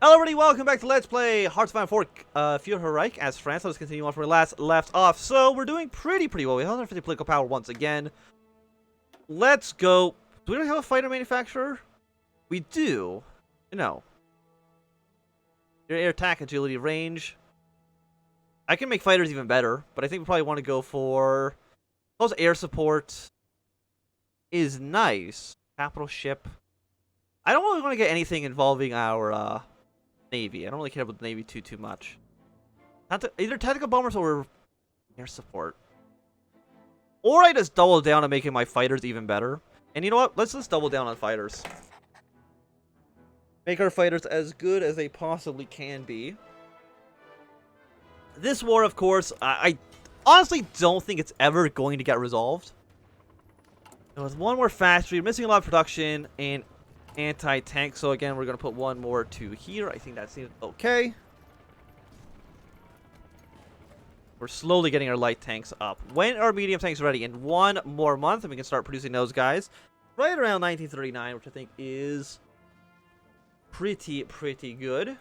Hello everybody, welcome back to Let's Play Hearts of Iron 4 Fuhrerreich as France. Let's continue on from where we last left off. So, we're doing pretty well. We have 150 political power once again. Let's go. Do we have a fighter manufacturer? We do. No. Your air attack, agility, range. I can make fighters even better, but I think we probably want to go for... Those air support is nice. Capital ship. I don't really want to get anything involving our Navy. I don't really care about the Navy too much. Either tactical bombers or air support. Or I just double down on making my fighters even better. And you know what? Let's just double down on fighters. Make our fighters as good as they possibly can be. This war, of course, I honestly don't think it's ever going to get resolved. There was one more factory, missing a lot of production, and anti-tank. So again, we're going to put one more to here. I think that seems okay. We're slowly getting our light tanks up. When are medium tanks ready? In 1 more month, and we can start producing those guys. Right around 1939, which I think is pretty good. Can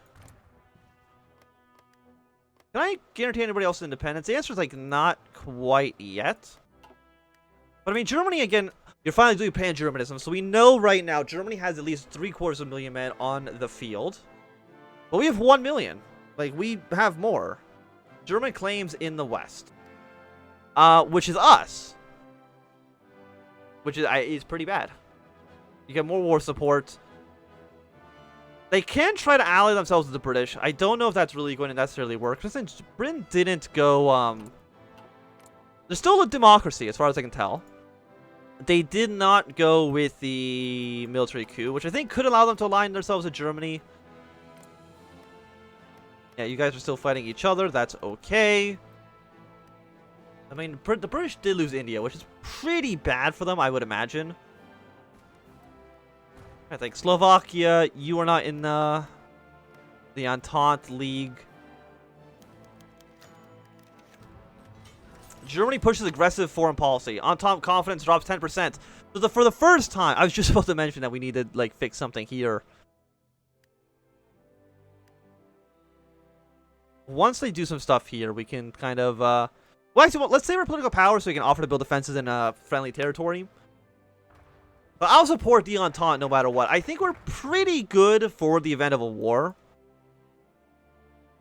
I guarantee anybody else independence? The answer is like not quite yet. But I mean, Germany, again, you're finally doing pan-Germanism. So we know right now Germany has at least 750,000 men on the field. But we have 1 million. Like, we have more. German claims in the West. Which is us. Which is pretty bad. You get more war support. They can try to ally themselves with the British. I don't know if that's really going to necessarily work. Since Britain didn't go, There's still a democracy, as far as I can tell. They did not go with the military coup, which I think could allow them to align themselves with Germany. Yeah, you guys are still fighting each other. That's okay. I mean, the British did lose India, which is pretty bad for them, I would imagine. I think Slovakia, you are not in the Entente League. Germany pushes aggressive foreign policy. Entente confidence drops 10%. So for the first time, I was just supposed to mention that we need to like fix something here. Once they do some stuff here, we can kind of well, actually, well, let's say we're political power, so we can offer to build defenses in friendly territory. But I'll support the Entente no matter what. I think we're pretty good for the event of a war.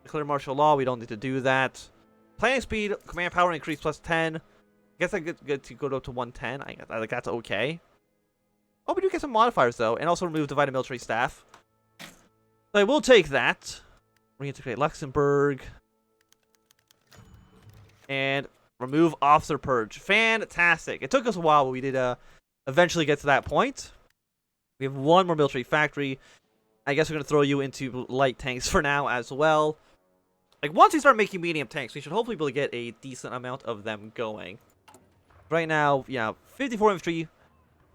Declare martial law. We don't need to do that. Planning speed, command power increase plus 10. I guess I get to go up to 110. I like that's okay. Oh, we do get some modifiers though, and also remove divided military staff. So I will take that. Reintegrate Luxembourg. And remove officer purge. Fantastic. It took us a while, but we did eventually get to that point. We have one more military factory. I guess we're going to throw you into light tanks for now as well. Like, once we start making medium tanks, we should hopefully be able to get a decent amount of them going. Right now, yeah, 54 infantry.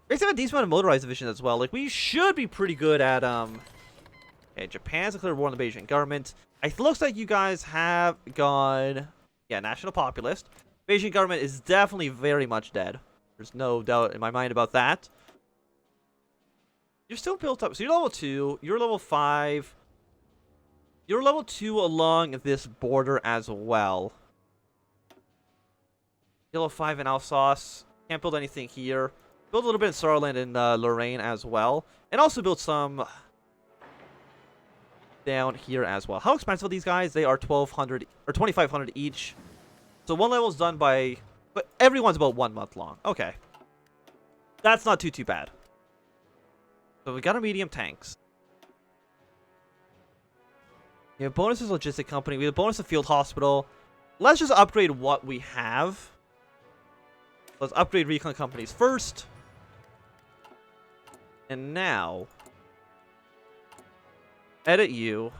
We actually have a decent amount of motorized division as well. Like, we should be pretty good at, okay, Japan's declared war on the Beijing government. It looks like you guys have gone, yeah, national populist. Beijing government is definitely very much dead. There's no doubt in my mind about that. You're still built up. So you're level 2. You're level 5. You're level 2 along this border as well. Level 5 in Alsace. Can't build anything here. Build a little bit in Saarland and Lorraine as well. And also build some down here as well. How expensive are these guys? They are 1,200 or 2,500 each. So one level is done by... But everyone's about 1 month long. Okay. That's not too bad. So we got our medium tanks. We have bonuses logistic company. We have bonus of field hospital. Let's just upgrade what we have. Let's upgrade recon companies first. And now, edit you.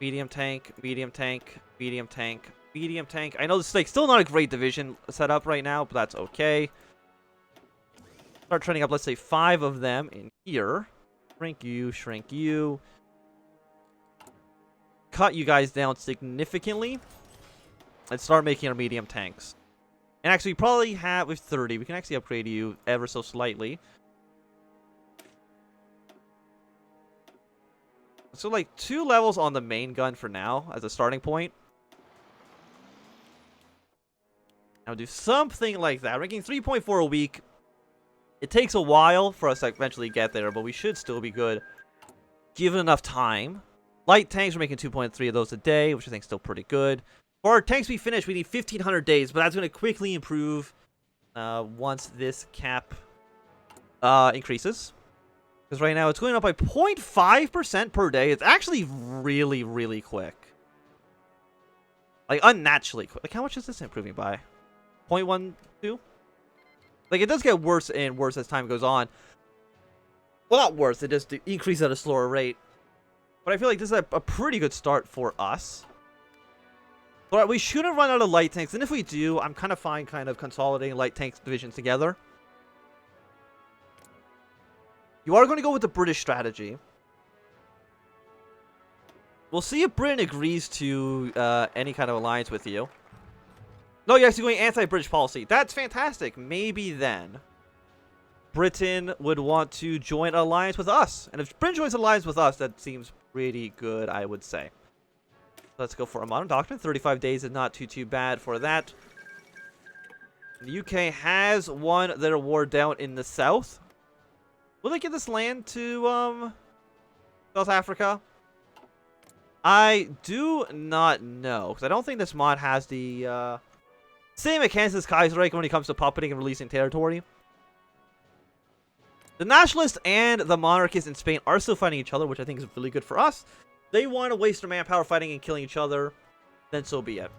Medium tank, medium tank, medium tank, medium tank. I know this is like still not a great division set up right now, but that's okay. Start training up, let's say 5 of them in here. Shrink you, shrink you. Cut you guys down significantly. And start making our medium tanks. And actually, we probably have with 30. We can actually upgrade you ever so slightly. So, like, 2 levels on the main gun for now as a starting point. I'll do something like that. Ranking 3.4 a week. It takes a while for us to eventually get there, but we should still be good given enough time. Light tanks, we're making 2.3 of those a day, which I think is still pretty good. For our tanks we finish, we need 1,500 days, but that's going to quickly improve once this cap increases. Because right now it's going up by 0.5% per day. It's actually really, really quick. Like, unnaturally quick. Like, how much is this improving by? 0.12? Like, it does get worse and worse as time goes on. Well, not worse. It just increases at a slower rate. But I feel like this is a pretty good start for us. But we shouldn't run out of light tanks. And if we do, I'm kind of fine kind of consolidating light tanks divisions together. You are going to go with the British strategy. We'll see if Britain agrees to any kind of alliance with you. No, you're actually going anti-British policy. That's fantastic. Maybe then Britain would want to join an alliance with us. And if Britain joins an alliance with us, that seems pretty good, I would say. Let's go for a modern doctrine. 35 days is not too bad for that. The UK has won their war down in the south. Will they give this land to South Africa? I do not know, because I don't think this mod has the same mechanics as Kaiserreich when it comes to puppeting and releasing territory. The nationalists and the monarchists in Spain are still fighting each other, which I think is really good for us. They want to waste their manpower fighting and killing each other, then so be it.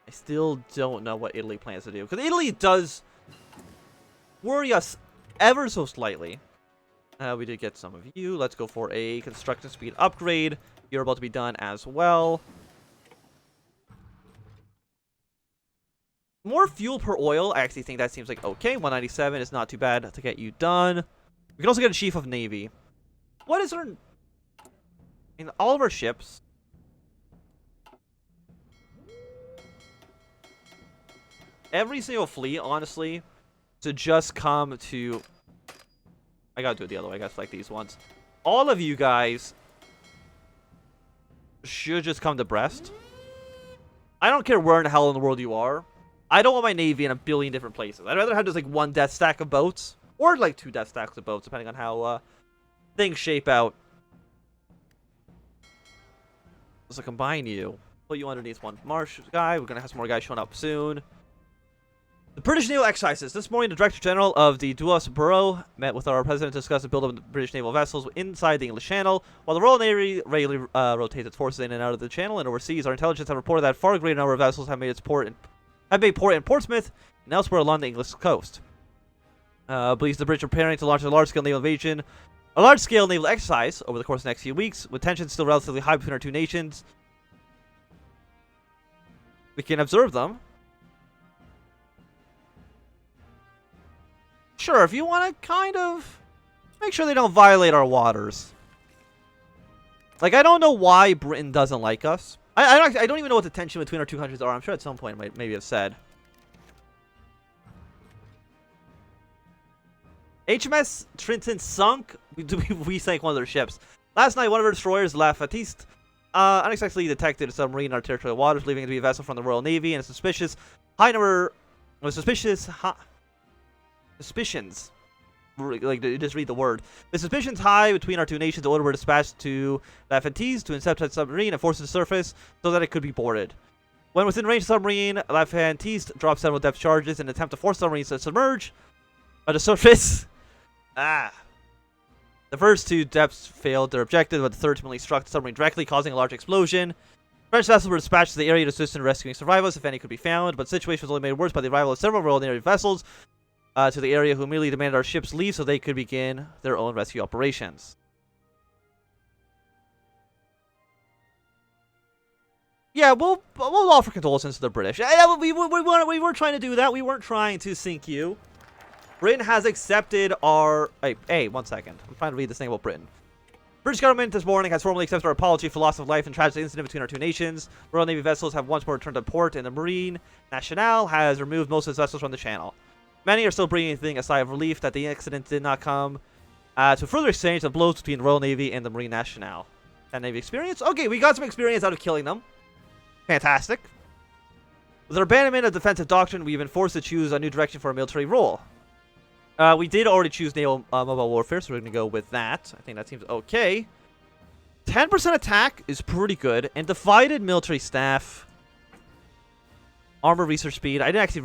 I still don't know what Italy plans to do, because Italy does worry us ever so slightly. We did get some of you. Let's go for a construction speed upgrade. You're about to be done as well. More fuel per oil. I actually think that seems like okay. 197 is not too bad to get you done. We can also get a chief of navy. What is our... in all of our ships... every single fleet, honestly, to just come to... I gotta do it the other way, I guess, like these ones. All of you guys should just come to Brest. I don't care where in the hell in the world you are. I don't want my navy in a billion different places. I'd rather have just like one death stack of boats. Or like 2 death stacks of boats, depending on how things shape out. So combine you. Put you underneath one marsh guy. We're gonna have some more guys showing up soon. The British naval exercises. This morning, the Director General of the WWII met with our President to discuss the build of the British naval vessels inside the English Channel. While the Royal Navy regularly rotates its forces in and out of the Channel and overseas, our intelligence have reported that far greater number of vessels have made port in Portsmouth and elsewhere along the English coast. Believes the British are preparing to launch a large-scale naval exercise over the course of the next few weeks, with tensions still relatively high between our two nations. We can observe them. Sure, if you want to kind of make sure they don't violate our waters. Like, I don't know why Britain doesn't like us. I don't even know what the tension between our two countries are. I'm sure at some point I maybe have said. HMS Trenton sunk. We sank one of their ships. Last night, one of our destroyers, La Fatiste, unexpectedly detected a submarine in our territorial waters, believing it to be a vessel from the Royal Navy, and a suspicious high number of suspicions. Like, just read the word. The suspicions high between our two nations. The order were dispatched to La Fatiste to intercept that submarine and force it to surface so that it could be boarded. When within range of the submarine, La Fatiste dropped several depth charges in an attempt to force submarines to submerge or to surface. The first 2 depths failed their objective, but the third ultimately struck the submarine directly, causing a large explosion. French vessels were dispatched to the area to assist in rescuing survivors, if any could be found, but the situation was only made worse by the arrival of several Royal Navy vessels to the area, who immediately demanded our ships leave so they could begin their own rescue operations. Yeah, we'll offer condolences to the British. We weren't trying to do that. We weren't trying to sink you. Britain has accepted our... Hey, 1 second. I'm trying to read this thing about Britain. British government this morning has formally accepted our apology for loss of life and tragic incident between our two nations. Royal Navy vessels have once more returned to port, and the Marine Nationale has removed most of its vessels from the channel. Many are still breathing a sigh of relief that the accident did not come To further exchange the blows between the Royal Navy and the Marine Nationale. And Navy experience? Okay, we got some experience out of killing them. Fantastic. With our abandonment of defensive doctrine, we've been forced to choose a new direction for our military role. We did already choose naval mobile warfare, so we're going to go with that. I think that seems okay. 10% attack is pretty good. And divided military staff. Armor research speed. I had definitely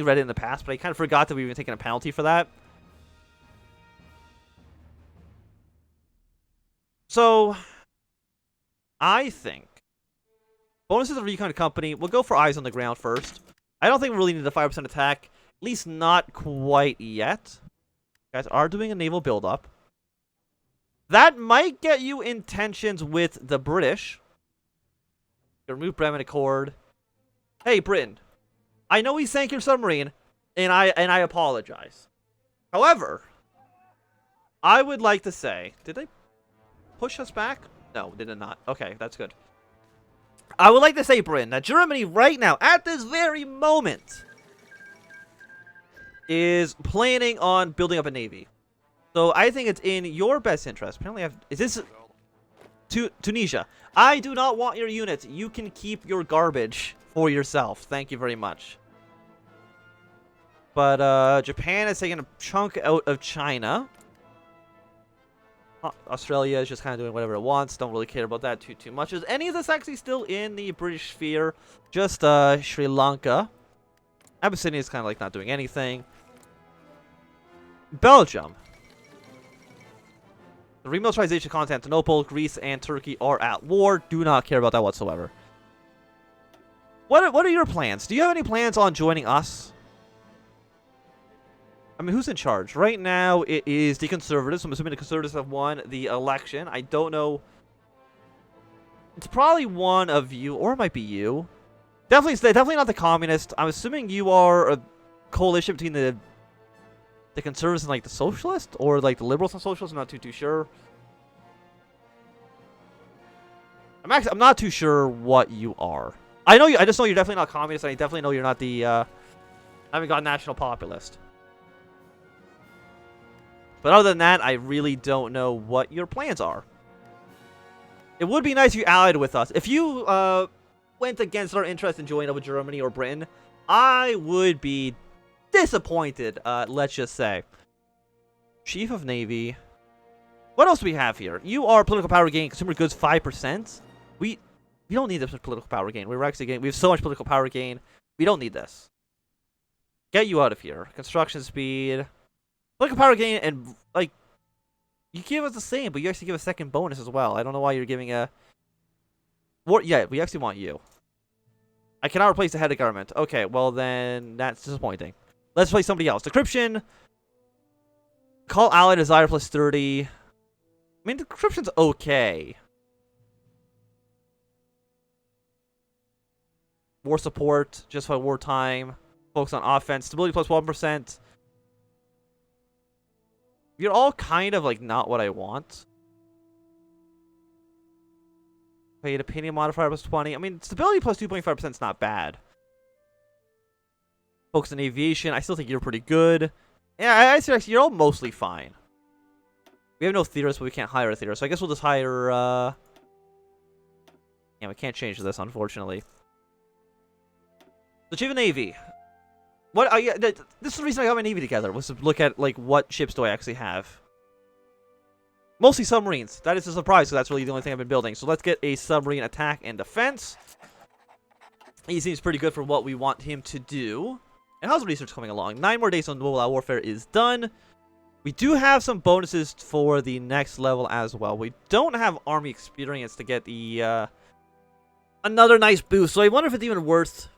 read it in the past, but I kind of forgot that we were taking a penalty for that. So, I think bonuses of recon company. We'll go for eyes on the ground first. I don't think we really need a 5% attack. At least not quite yet. You guys are doing a naval buildup. That might get you in tensions with the British. Remove Bremen Accord. Hey, Britain. I know we sank your submarine, and I apologize. However, I would like to say, did they push us back? No, did it not? Okay, that's good. I would like to say, Britain, that Germany right now, at this very moment, is planning on building up a navy. So I think it's in your best interest. Apparently, is this Tunisia? I do not want your units. You can keep your garbage for yourself. Thank you very much. But Japan is taking a chunk out of China. Australia is just kind of doing whatever it wants. Don't really care about that too much. Is any of this actually still in the British sphere? Just Sri Lanka. Abyssinia is kind of like not doing anything. Belgium. The remilitarization of Constantinople, Greece, and Turkey are at war. Do not care about that whatsoever. What are your plans? Do you have any plans on joining us? I mean, who's in charge? Right now, it is the Conservatives. I'm assuming the Conservatives have won the election. I don't know. It's probably one of you, or it might be you. Definitely not the Communist. I'm assuming you are a coalition between the Conservatives and, like, the Socialists? Or, like, the Liberals and Socialists? I'm not too sure. I'm not too sure what you are. I just know you're definitely not Communist, and I definitely know you're not the, I haven't got National Populist. But other than that, I really don't know what your plans are. It would be nice if you allied with us. If you went against our interest in joining up with Germany or Britain, I would be disappointed, let's just say. Chief of Navy. What else do we have here? You are political power gain, consumer goods 5%. We don't need this political power gain. We have so much political power gain. We don't need this. Get you out of here. Construction speed. Political power gain, and, like, you give us the same, but you actually give a second bonus as well. I don't know why you're giving a... Yeah, we actually want you. I cannot replace the head of government. Okay, well then, that's disappointing. Let's play somebody else. Decryption. Call ally desire plus 30. I mean, decryption's okay. War support, just for wartime. Focus on offense. Stability plus 1%. You're all kind of, like, not what I want. Paid opinion modifier plus 20. I mean, stability plus 2.5% is not bad. Focus on aviation. I still think you're pretty good. Yeah, I see. You're all mostly fine. We have no theorists, but we can't hire a theorist. So I guess we'll just hire, Yeah, we can't change this, unfortunately. The Chief of Navy. This is the reason I got my Navy together, was to look at, like, what ships do I actually have. Mostly submarines. That is a surprise, because that's really the only thing I've been building. So let's get a submarine attack and defense. He seems pretty good for what we want him to do. And how's the research coming along? 9 more days on mobile warfare is done. We do have some bonuses for the next level as well. We don't have army experience to get the, another nice boost. So I wonder if it's even worth...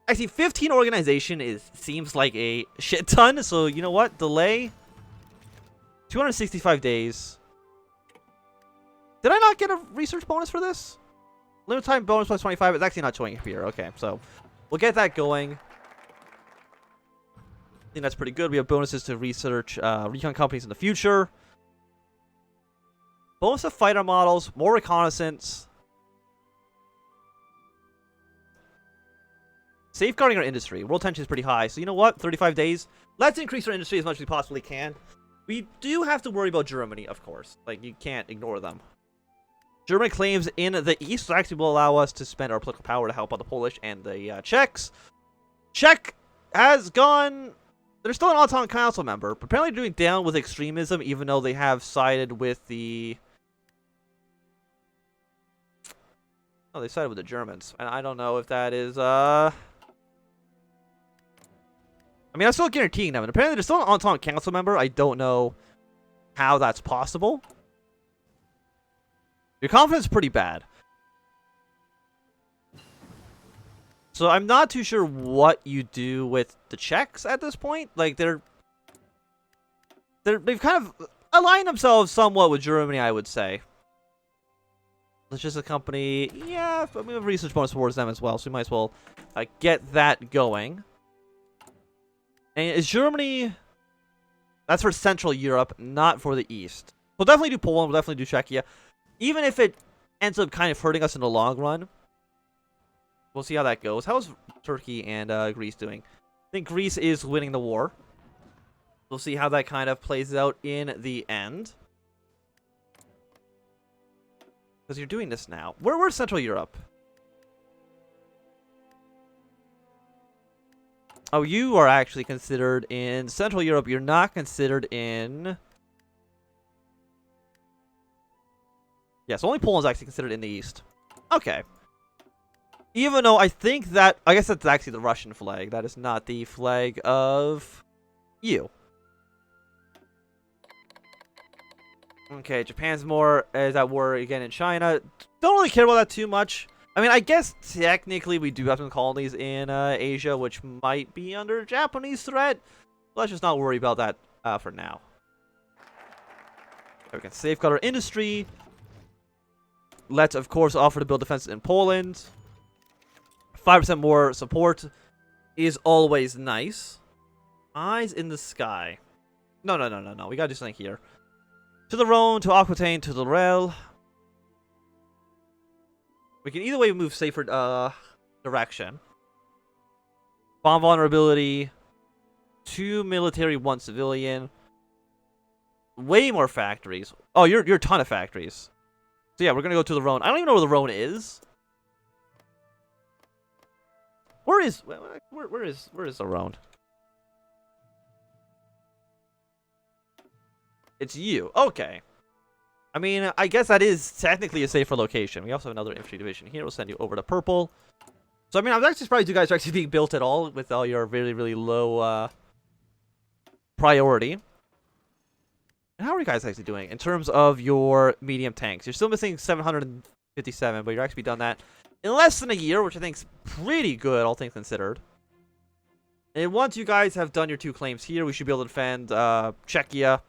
Actually, 15 organization seems like a shit ton. So, you know what? Delay. 265 days. Did I not get a research bonus for this? Limit time bonus plus 25. It's actually not showing up here. Okay, so we'll get that going. I think that's pretty good. We have bonuses to research recon companies in the future. Bonus of fighter models. More reconnaissance. Safeguarding our industry. World tension is pretty high. So you know what? 35 days. Let's increase our industry as much as we possibly can. We do have to worry about Germany, of course. Like, you can't ignore them. German claims in the east actually will allow us to spend our political power to help out the Polish and the Czechs. Czech has gone... They're still an Entente Council member, but apparently doing down with extremism, even though they have sided with the... Oh, they sided with the Germans. And I don't know if that is, I mean, I'm still guaranteeing them. And apparently they're still an Entente Council member. I don't know how that's possible. Your confidence is pretty bad. So I'm not too sure what you do with the Czechs at this point. Like, they've kind of aligned themselves somewhat with Germany, I would say. Let's just a company. Yeah, but we have research bonus towards them as well, so we might as well get that going. And is Germany... That's for Central Europe, not for the East. We'll definitely do Poland, we'll definitely do Czechia. Even if it ends up kind of hurting us in the long run. We'll see how that goes. How's Turkey and Greece doing? I think Greece is winning the war. We'll see how that kind of plays out in the end. Because you're doing this now. Where's Central Europe? Oh, you are actually considered in Central Europe. You're not considered in... Yes, only Poland's actually considered in the East. Okay. Even though I think that... I guess that's actually the Russian flag. That is not the flag of... you. Okay, Japan's more is at war again in China. Don't really care about that too much. I mean, I guess technically we do have some colonies in Asia, which might be under Japanese threat. Let's just not worry about that for now. We can safeguard our industry. Let's, of course, offer to build defenses in Poland. 5% more support is always nice. Eyes in the sky. No. We gotta do something here. To the Rhone, to Aquitaine, to the Rel. We can either way move safer direction. Bomb vulnerability. 2 military, 1 civilian. Way more factories. Oh, you're a ton of factories. So yeah, we're gonna go to the Rhone. I don't even know where the Rhone is. Where is the Rhone? It's you. Okay. I mean, I guess that is technically a safer location. We also have another infantry division here. We'll send you over to purple. So, I mean, I'm actually surprised you guys are actually being built at all with all your really, really low priority. And how are you guys actually doing in terms of your medium tanks? You're still missing 757, but you're actually done that in less than a year, which I think is pretty good, all things considered. And once you guys have done your 2 claims here, we should be able to defend Czechia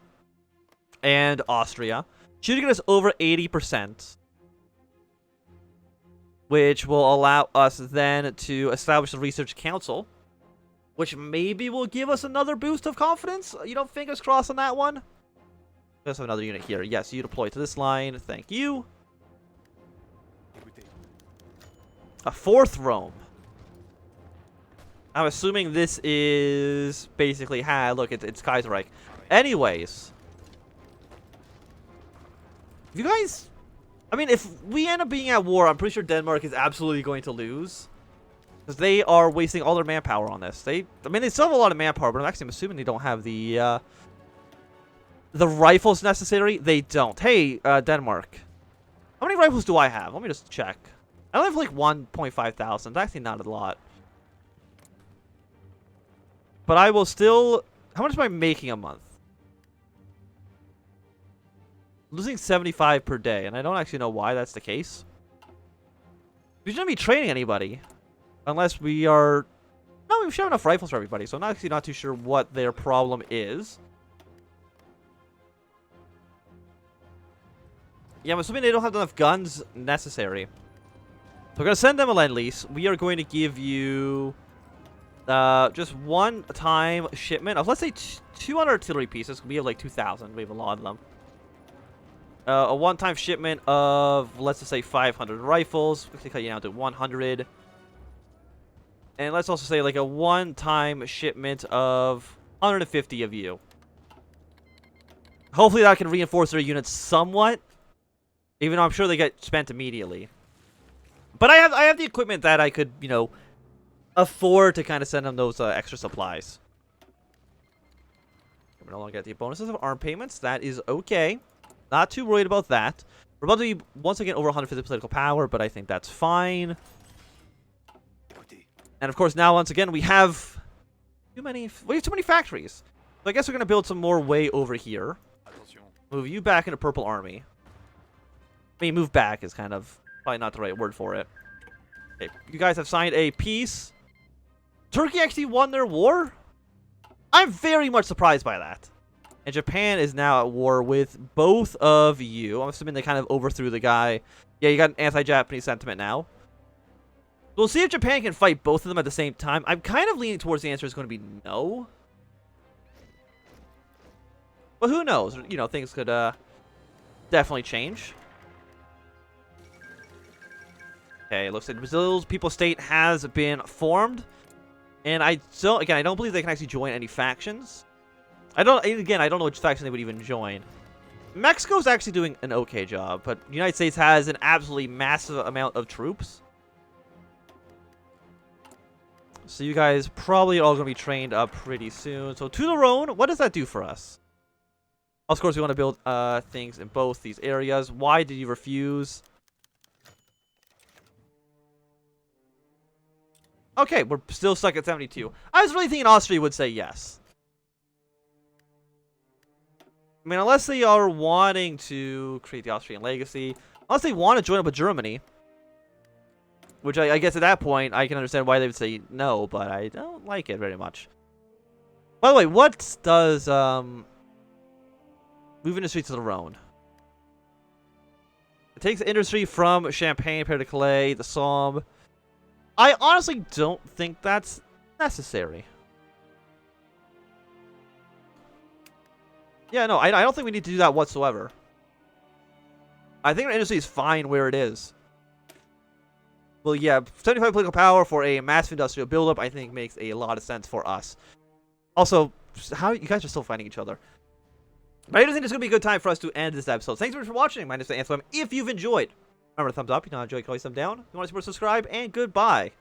and Austria. Should get us over 80%. Which will allow us then to establish the Research Council. Which maybe will give us another boost of confidence. You know, fingers crossed on that one. We also have another unit here. Yes, you deploy to this line. Thank you. A 4th Rome. I'm assuming this is basically... look, it's Kaiserreich. Anyways... You guys... I mean, if we end up being at war, I'm pretty sure Denmark is absolutely going to lose. Because they are wasting all their manpower on this. I mean, they still have a lot of manpower, but I'm assuming they don't have the rifles necessary. They don't. Hey, Denmark. How many rifles do I have? Let me just check. I only have like 1.5 thousand. That's actually not a lot. But I will still... How much am I making a month? Losing 75 per day, and I don't actually know why that's the case. We shouldn't be training anybody. Unless we are... No, we should have enough rifles for everybody, so I'm actually not too sure what their problem is. Yeah, I'm assuming they don't have enough guns necessary. So we're going to send them a Lend-lease. We are going to give you... just one-time shipment of, let's say, 200 artillery pieces. We have like 2,000. We have a lot of them. A one-time shipment of, let's just say, 500 rifles. Quickly cut you down to 100. And let's also say, like, a one-time shipment of 150 of you. Hopefully that can reinforce their units somewhat. Even though I'm sure they get spent immediately. But I have the equipment that I could, you know, afford to kind of send them those extra supplies. We no longer get the bonuses of arm payments. That is okay. Not too worried about that. We're about to be, once again, over 150 political power, but I think that's fine. And, of course, now, once again, we have too many factories. So I guess we're going to build some more way over here. Move you back into Purple Army. I mean, move back is kind of probably not the right word for it. Okay, you guys have signed a peace. Turkey actually won their war? I'm very much surprised by that. And Japan is now at war with both of you. I'm assuming they kind of overthrew the guy. Yeah, you got an anti-Japanese sentiment now. We'll see if Japan can fight both of them at the same time. I'm kind of leaning towards the answer is going to be no. But who knows? You know, things could definitely change. Okay, it looks like Brazil's People's State has been formed. And I don't believe they can actually join any factions. I don't know which faction they would even join. Mexico's actually doing an okay job, but the United States has an absolutely massive amount of troops. So you guys probably are all going to be trained up pretty soon. So to the Rhone, what does that do for us? Of course, we want to build things in both these areas. Why did you refuse? Okay, we're still stuck at 72. I was really thinking Austria would say yes. I mean, unless they are wanting to create the Austrian legacy. Unless they want to join up with Germany. Which I guess at that point, I can understand why they would say no, but I don't like it very much. By the way, what does move industry to the Rhone? It takes industry from Champagne, Pas-de-Calais, the Somme. I honestly don't think that's necessary. Yeah, no, I don't think we need to do that whatsoever. I think our industry is fine where it is. Well, yeah, 75 political power for a massive industrial buildup, I think, makes a lot of sense for us. Also, how you guys are still fighting each other. But I just think it's going to be a good time for us to end this episode. Thanks so much for watching. My name is Anthem. If you've enjoyed, remember to thumbs up. You know, enjoy, you can always thumb down. If you want to support, subscribe, and goodbye.